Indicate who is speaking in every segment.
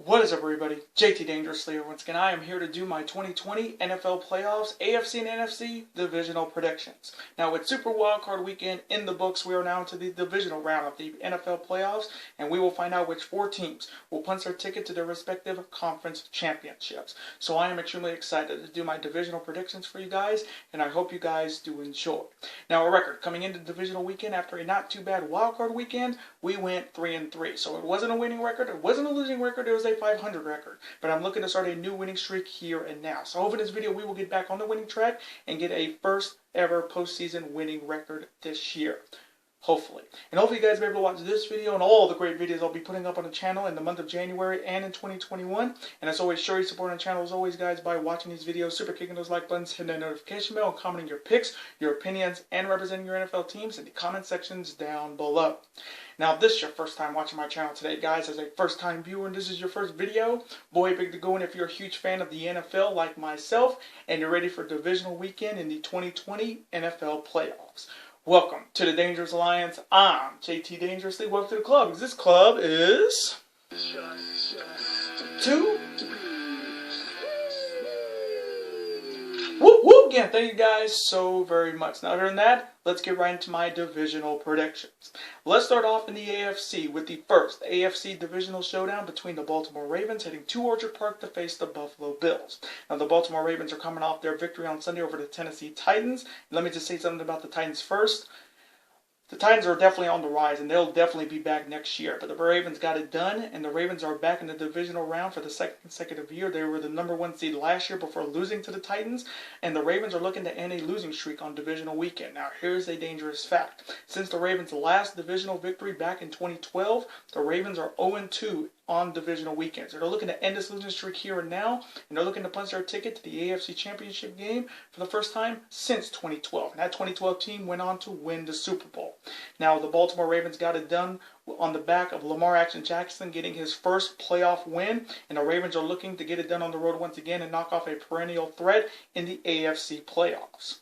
Speaker 1: What is up, everybody? JT Dangerously here once again. I am here to do my 2020 NFL Playoffs, AFC and NFC Divisional Predictions. Now, with Super Wildcard Weekend in the books, we are now into the divisional round of the NFL Playoffs, and we will find out which four teams will punch their ticket to their respective conference championships. So I am extremely excited to do my divisional predictions for you guys, and I hope you guys do enjoy. Now, a record coming into Divisional Weekend after a not too bad Wildcard Weekend, we went 3-3. So it wasn't a winning record, it wasn't a losing record, it was a 500 record, but I'm looking to start a new winning streak here and now. So hopefully in this video we will get back on the winning track and get a first ever postseason winning record this year. Hopefully. And hopefully you guys will be able to watch this video and all the great videos I'll be putting up on the channel in the month of January and in 2021. And as always, show your support on the channel as always, guys, by watching these videos, super kicking those like buttons, hitting that notification bell, and commenting your picks, your opinions, and representing your NFL teams in the comment sections down below. Now, if this is your first time watching my channel today, guys, as a first-time viewer, and this is your first video, boy, big to go. And if you're a huge fan of the NFL like myself, and you're ready for Divisional Weekend in the 2020 NFL Playoffs. Welcome to the Dangerous Alliance. I'm JT Dangerously. Welcome to the club, because this club is... Two. Whoop, whoop. Again, thank you guys so very much. Now, other than that, let's get right into my divisional predictions. Let's start off in the AFC with the first AFC divisional showdown between the Baltimore Ravens heading to Orchard Park to face the Buffalo Bills. Now, the Baltimore Ravens are coming off their victory on Sunday over the Tennessee Titans. Let me just say something about the Titans first. The Titans are definitely on the rise, and they'll definitely be back next year. But the Ravens got it done, and the Ravens are back in the divisional round for the second consecutive year. They were the #1 seed last year before losing to the Titans, and the Ravens are looking to end a losing streak on divisional weekend. Now, here's a dangerous fact. Since the Ravens' last divisional victory back in 2012, the Ravens are 0-2 on divisional weekends. So they're looking to end this losing streak here and now, and they're looking to punch their ticket to the AFC Championship game for the first time since 2012. And that 2012 team went on to win the Super Bowl. Now, the Baltimore Ravens got it done on the back of Lamar Jackson getting his first playoff win, and the Ravens are looking to get it done on the road once again and knock off a perennial threat in the AFC playoffs.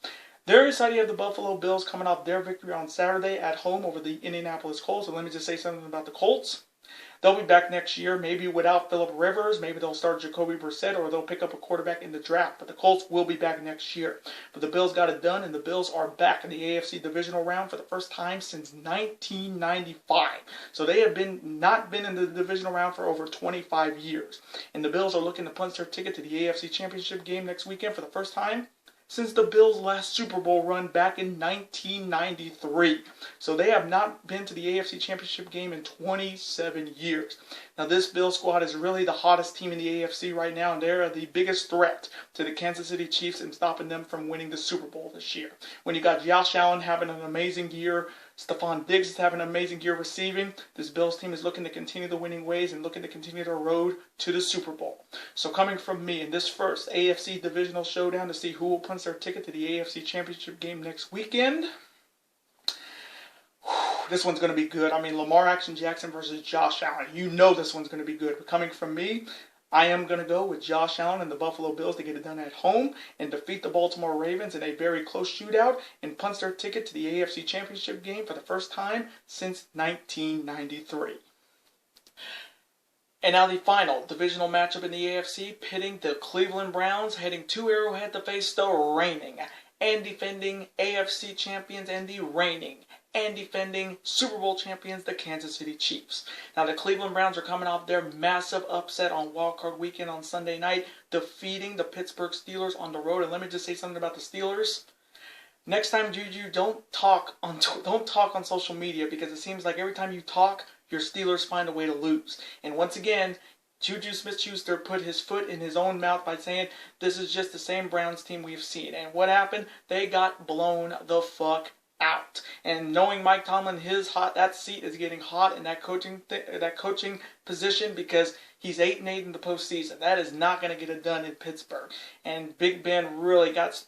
Speaker 1: Their side, you have the Buffalo Bills coming off their victory on Saturday at home over the Indianapolis Colts. So let me just say something about the Colts. They'll be back next year, maybe without Phillip Rivers. Maybe they'll start Jacoby Brissett, or they'll pick up a quarterback in the draft. But the Colts will be back next year. But the Bills got it done, and the Bills are back in the AFC divisional round for the first time since 1995. So they have not been in the divisional round for over 25 years. And the Bills are looking to punch their ticket to the AFC Championship game next weekend for the first time since the Bills' last Super Bowl run back in 1993. So they have not been to the AFC Championship game in 27 years. Now, this Bills squad is really the hottest team in the AFC right now, and they are the biggest threat to the Kansas City Chiefs in stopping them from winning the Super Bowl this year. When you got Josh Allen having an amazing year, Stephon Diggs is having an amazing year receiving, this Bills team is looking to continue the winning ways and looking to continue their road to the Super Bowl. So coming from me in this first AFC divisional showdown to see who will punch their ticket to the AFC Championship game next weekend, this one's going to be good. I mean, Lamar Jackson versus Josh Allen. You know this one's going to be good. But coming from me, I am going to go with Josh Allen and the Buffalo Bills to get it done at home and defeat the Baltimore Ravens in a very close shootout and punch their ticket to the AFC Championship game for the first time since 1993. And now the final divisional matchup in the AFC, pitting the Cleveland Browns heading to Arrowhead to face the reigning and defending AFC champions and the reigning and defending Super Bowl champions, the Kansas City Chiefs. Now, the Cleveland Browns are coming off their massive upset on Wildcard Weekend on Sunday night, defeating the Pittsburgh Steelers on the road. And let me just say something about the Steelers. Next time, Juju, don't talk on social media, because it seems like every time you talk, your Steelers find a way to lose. And once again, Juju Smith-Schuster put his foot in his own mouth by saying, this is just the same Browns team we've seen. And what happened? They got blown the fuck out. And knowing Mike Tomlin, that seat is getting hot in that coaching position, because he's 8-8 in the postseason. That is not going to get it done in Pittsburgh. And Big Ben really got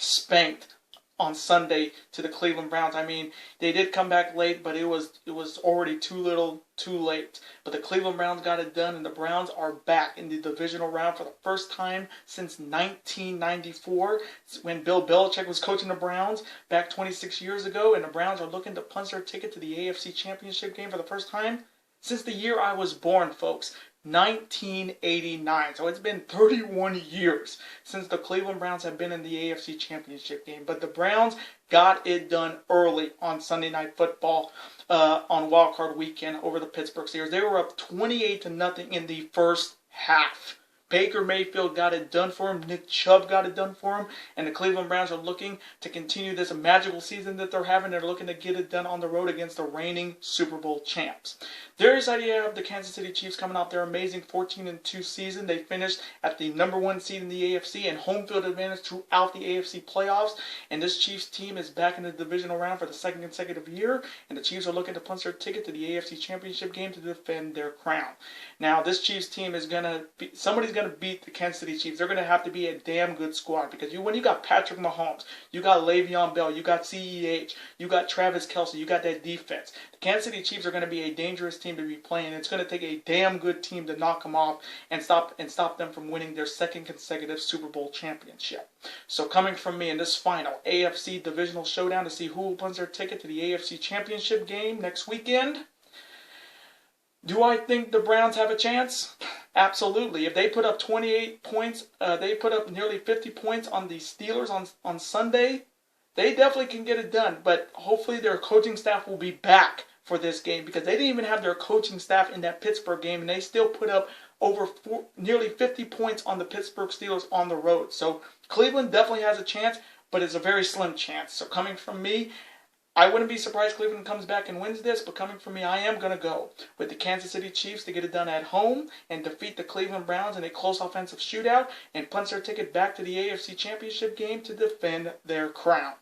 Speaker 1: spanked on Sunday to the Cleveland Browns. I mean, they did come back late, but it was already too little, too late. But the Cleveland Browns got it done, and the Browns are back in the divisional round for the first time since 1994, when Bill Belichick was coaching the Browns back 26 years ago, and the Browns are looking to punch their ticket to the AFC Championship game for the first time since the year I was born, folks. 1989. So it's been 31 years since the Cleveland Browns have been in the AFC Championship game. But the Browns got it done early on Sunday Night Football on Wild Card Weekend over the Pittsburgh Steelers. They were up 28-0 in the first half. Baker Mayfield got it done for him. Nick Chubb got it done for him. And the Cleveland Browns are looking to continue this magical season that they're having. They're looking to get it done on the road against the reigning Super Bowl champs. There is idea of the Kansas City Chiefs coming off their amazing 14-2 season. They finished at the #1 seed in the AFC and home field advantage throughout the AFC playoffs. And this Chiefs team is back in the divisional round for the second consecutive year. And the Chiefs are looking to punch their ticket to the AFC Championship game to defend their crown. Now, this Chiefs team is going to be, somebody's going to beat the Kansas City Chiefs. They're going to have to be a damn good squad because when you got Patrick Mahomes, you got Le'Veon Bell, you got CEH, you got Travis Kelce, you got that defense. The Kansas City Chiefs are going to be a dangerous team to be playing. It's going to take a damn good team to knock them off and stop them from winning their second consecutive Super Bowl championship. So coming from me in this final AFC divisional showdown to see who will punch their ticket to the AFC Championship game next weekend, do I think the Browns have a chance? Absolutely. If they put up 28 points, they put up nearly 50 points on the Steelers on Sunday, they definitely can get it done. But hopefully their coaching staff will be back for this game because they didn't even have their coaching staff in that Pittsburgh game, and they still put up nearly 50 points on the Pittsburgh Steelers on the road. So Cleveland definitely has a chance, but it's a very slim chance. So coming from me, I wouldn't be surprised Cleveland comes back and wins this, but coming from me, I am going to go with the Kansas City Chiefs to get it done at home and defeat the Cleveland Browns in a close offensive shootout and punch their ticket back to the AFC Championship game to defend their crown.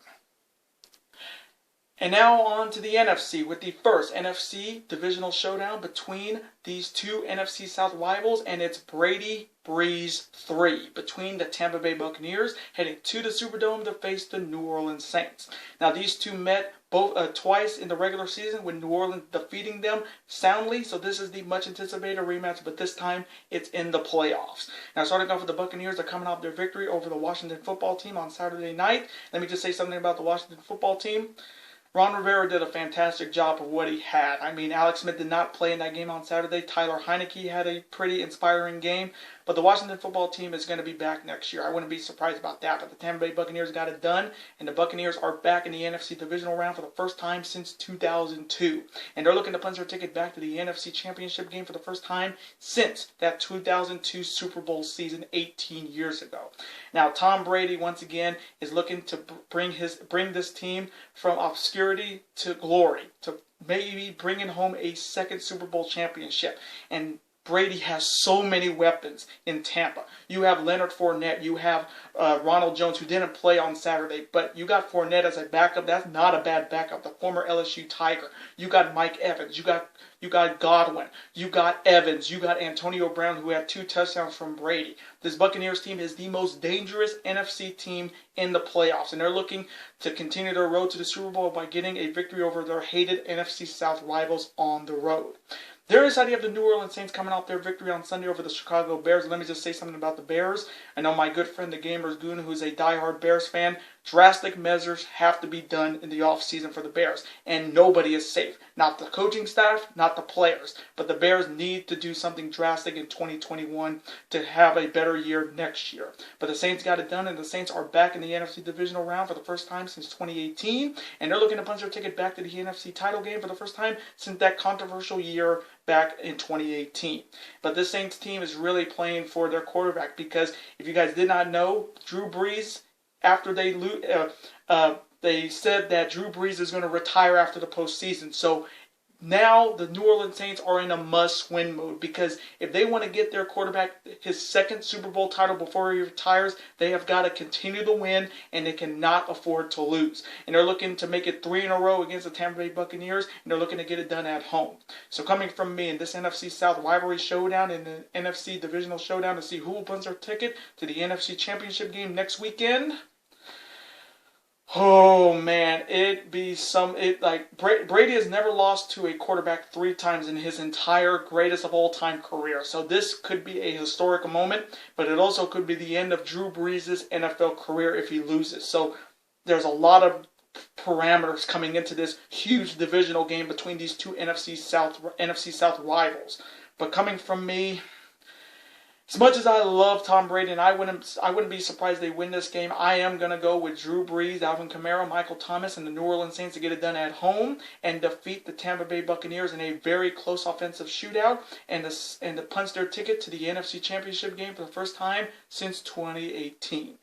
Speaker 1: And now on to the NFC with the first NFC divisional showdown between these two NFC South rivals, and it's Brady Breeze 3 between the Tampa Bay Buccaneers heading to the Superdome to face the New Orleans Saints. Now these two met both twice in the regular season with New Orleans defeating them soundly, so this is the much anticipated rematch, but this time it's in the playoffs. Now starting off with the Buccaneers, they're coming off their victory over the Washington football team on Saturday night. Let me just say something about the Washington football team. Ron Rivera did a fantastic job of what he had. I mean, Alex Smith did not play in that game on Saturday. Tyler Heineke had a pretty inspiring game. But the Washington football team is going to be back next year. I wouldn't be surprised about that. But the Tampa Bay Buccaneers got it done. And the Buccaneers are back in the NFC divisional round for the first time since 2002. And they're looking to punch their ticket back to the NFC Championship game for the first time since that 2002 Super Bowl season 18 years ago. Now, Tom Brady, once again, is looking to bring this team from obscurity to glory, to maybe bringing home a second Super Bowl championship. And Brady has so many weapons in Tampa. You have Leonard Fournette. You have Ronald Jones, who didn't play on Saturday, but you got Fournette as a backup. That's not a bad backup. The former LSU Tiger. You got Mike Evans. You got Godwin. You got Evans. You got Antonio Brown, who had 2 touchdowns from Brady. This Buccaneers team is the most dangerous NFC team in the playoffs, and they're looking to continue their road to the Super Bowl by getting a victory over their hated NFC South rivals on the road. There is idea of the New Orleans Saints coming off their victory on Sunday over the Chicago Bears. Let me just say something about the Bears. I know my good friend, the Gamers Goon, who's a diehard Bears fan, drastic measures have to be done in the offseason for the Bears. And nobody is safe. Not the coaching staff, not the players. But the Bears need to do something drastic in 2021 to have a better year next year. But the Saints got it done, and the Saints are back in the NFC divisional round for the first time since 2018. And they're looking to punch their ticket back to the NFC title game for the first time since that controversial year back in 2018. But this Saints team is really playing for their quarterback because if you guys did not know, Drew Brees, after they said that Drew Brees is going to retire after the postseason. So now the New Orleans Saints are in a must-win mode because if they want to get their quarterback his second Super Bowl title before he retires, they have got to continue to win and they cannot afford to lose. And they're looking to make it 3 in a row against the Tampa Bay Buccaneers, and they're looking to get it done at home. So coming from me in this NFC South rivalry showdown and the NFC divisional showdown to see who will punch their ticket to the NFC Championship game next weekend. Oh man, Brady has never lost to a quarterback 3 times in his entire greatest of all time career. So this could be a historic moment, but it also could be the end of Drew Brees' NFL career if he loses. So there's a lot of parameters coming into this huge divisional game between these two NFC South rivals. But coming from me, As much as I love Tom Brady, and I wouldn't be surprised they win this game, I am going to go with Drew Brees, Alvin Kamara, Michael Thomas, and the New Orleans Saints to get it done at home and defeat the Tampa Bay Buccaneers in a very close offensive shootout and to punch their ticket to the NFC Championship game for the first time since 2018.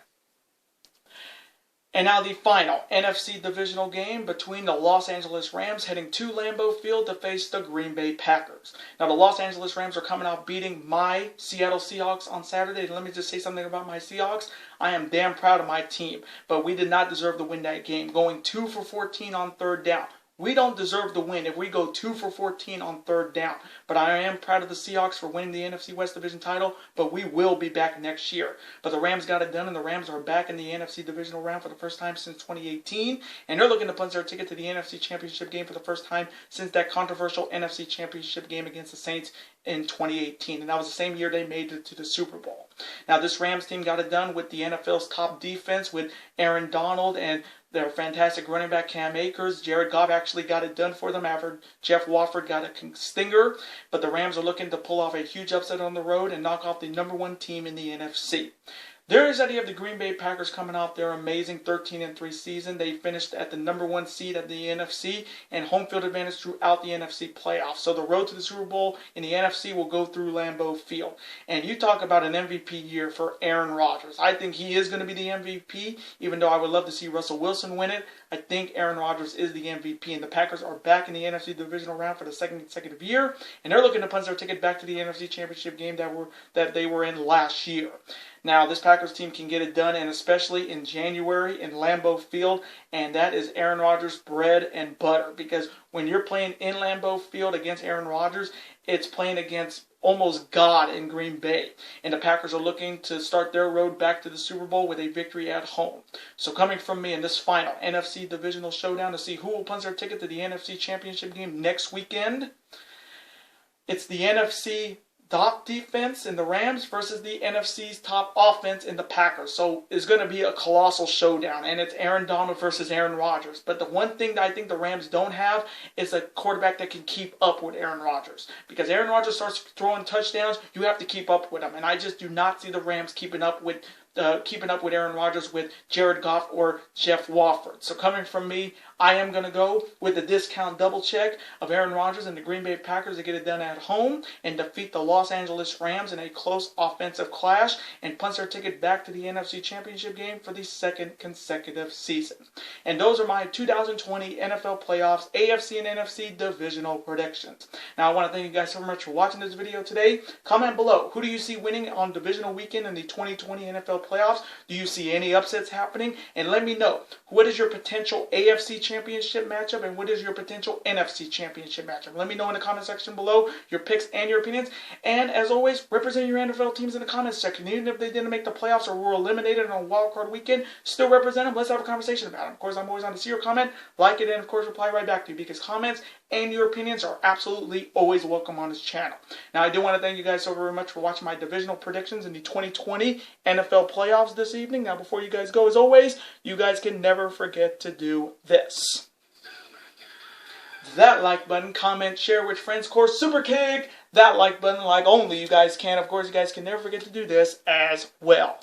Speaker 1: And now the final NFC divisional game between the Los Angeles Rams heading to Lambeau Field to face the Green Bay Packers. Now the Los Angeles Rams are coming out beating my Seattle Seahawks on Saturday. And let me just say something about my Seahawks. I am damn proud of my team, but we did not deserve to win that game, going 2 for 14 on third down. We don't deserve the win if we go 2 for 14 on third down. But I am proud of the Seahawks for winning the NFC West Division title, but we will be back next year. But the Rams got it done, and the Rams are back in the NFC Divisional round for the first time since 2018. And they're looking to punch their ticket to the NFC Championship game for the first time since that controversial NFC Championship game against the Saints in 2018. And that was the same year they made it to the Super Bowl. Now this Rams team got it done with the NFL's top defense with Aaron Donald and their fantastic running back Cam Akers. Jared Goff actually got it done for them after Jeff Wolford got a stinger. But the Rams are looking to pull off a huge upset on the road and knock off the #1 team in the NFC. There is that you have the Green Bay Packers coming off their amazing 13-3 season. They finished at the #1 seed at the NFC and home field advantage throughout the NFC playoffs. So the road to the Super Bowl in the NFC will go through Lambeau Field. And you talk about an MVP year for Aaron Rodgers. I think he is going to be the MVP, even though I would love to see Russell Wilson win it. I think Aaron Rodgers is the MVP, and the Packers are back in the NFC Divisional round for the second consecutive year, and they're looking to punch their ticket back to the NFC Championship game that they were in last year. Now, this Packers team can get it done, and especially in January in Lambeau Field, and that is Aaron Rodgers' bread and butter, because when you're playing in Lambeau Field against Aaron Rodgers, it's playing against almost God in Green Bay. And the Packers are looking to start their road back to the Super Bowl with a victory at home. So coming from me in this final NFC Divisional Showdown to see who will punch their ticket to the NFC Championship game next weekend, it's the NFC top defense in the Rams versus the NFC's top offense in the Packers. So it's going to be a colossal showdown, and it's Aaron Donald versus Aaron Rodgers. But the one thing that I think the Rams don't have is a quarterback that can keep up with Aaron Rodgers. Because Aaron Rodgers starts throwing touchdowns, you have to keep up with him. And I just do not see the Rams keeping up with Aaron Rodgers with Jared Goff or Jeff Wolford. So coming from me, I am going to go with the discount double check of Aaron Rodgers and the Green Bay Packers to get it done at home and defeat the Los Angeles Rams in a close offensive clash and punch their ticket back to the NFC Championship game for the second consecutive season. And those are my 2020 NFL Playoffs, AFC and NFC divisional predictions. Now I want to thank you guys so much for watching this video today. Comment below, who do you see winning on Divisional Weekend in the 2020 NFL Playoffs? Do you see any upsets happening? And let me know, what is your potential AFC Championship matchup and what is your potential NFC Championship matchup? Let me know in the comment section below your picks and your opinions. And as always, represent your NFL teams in the comments section. Even if they didn't make the playoffs or were eliminated on wildcard weekend, still represent them. Let's have a conversation about them. Of course, I'm always on to see your comment, like it, and of course reply right back to you, because comments and your opinions are absolutely always welcome on this channel. Now, I do want to thank you guys so very much for watching my divisional predictions in the 2020 NFL Playoffs this evening. Now, before you guys go, as always, you guys can never forget to do this. That like button, comment, share with friends, of course, super kick that like button like only you guys can. Of course, you guys can never forget to do this as well.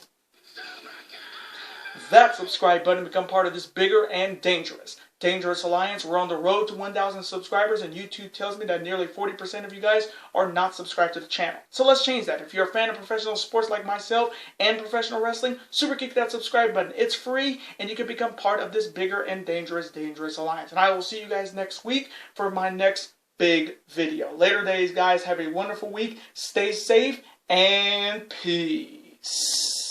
Speaker 1: That subscribe button, become part of this bigger and dangerous alliance. We're on the road to 1,000 subscribers, and YouTube tells me that nearly 40% of you guys are not subscribed to the channel. So let's change that. If you're a fan of professional sports like myself and professional wrestling, super kick that subscribe button. It's free, and you can become part of this bigger and dangerous alliance. And I will see you guys next week for my next big video. Later days, guys. Have a wonderful week. Stay safe, and peace.